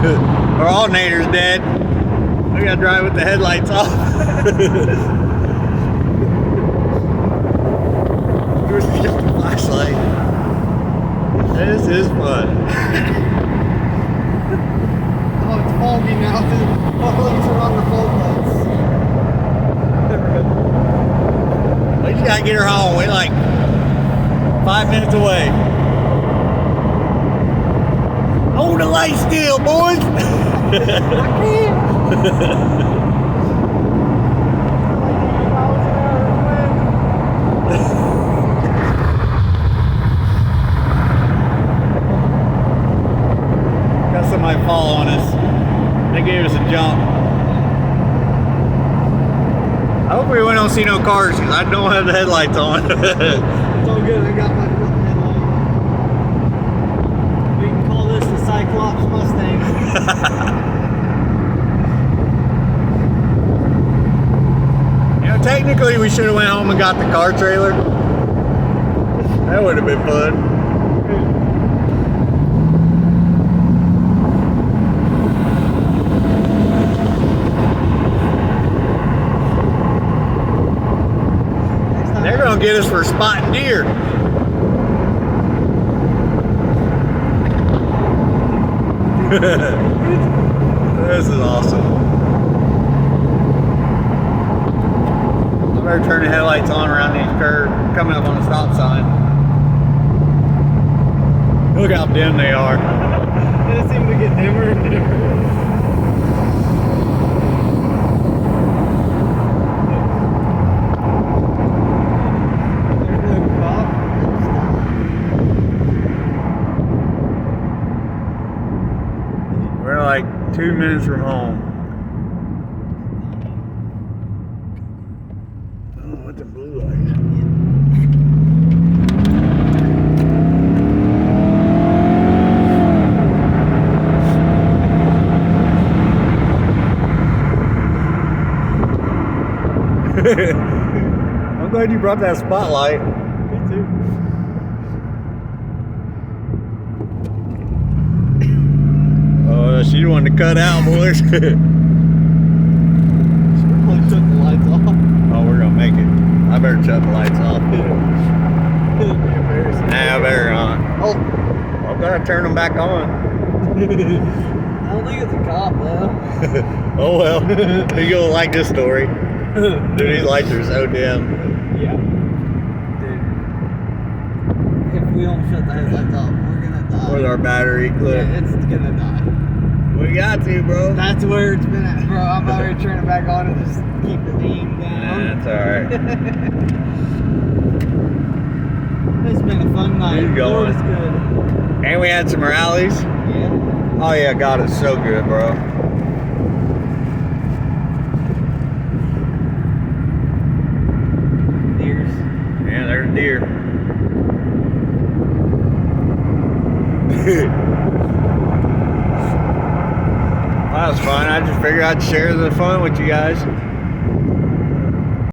Our alternator's dead. We gotta drive with the headlights off. Where's the flashlight? This is fun. Oh, it's foggy now. The lights are on the fog lights. We just gotta get her home. We're like 5 minutes away. Hold the light still, boys. I can't. Got somebody following us. They gave us a jump. Hopefully we don't see no cars because I don't have the headlights on. It's all good. I got my fucking headlight. We can call this the Cyclops Mustang. You know, technically we should have went home and got the car trailer. That would have been fun. They're gonna get us for spotting deer. This is awesome. I better turn the headlights on around these curves, coming up on the stop sign. Look how dim they are. They seem to get dimmer and dimmer. We're like 2 minutes from home. Oh, what's the blue light? I'm glad you brought that spotlight. Me too. Oh, she wanted to cut out, boys. Should probably shut the lights off. Oh, we're gonna make it. I better shut the lights off. It'd be embarrassing. Nah, I better not. Oh, I've got to turn them back on. I don't think it's a cop though. Oh well, you're gonna like this story. Dude, these lights are so dim. Yeah. Dude. If we don't shut the headlights off, we're gonna die. With our battery clip. Yeah, it's gonna die. We got to, bro. That's where it's been at, bro. I'm out here turning it back on and just keep the aim down. That's alright. It's been a fun night. Keep going. Lord, it's good. And we had some rallies. Yeah. Oh yeah, God, it's so good, bro. Deers. Yeah, there's deer. That was fun. I just figured I'd share the fun with you guys.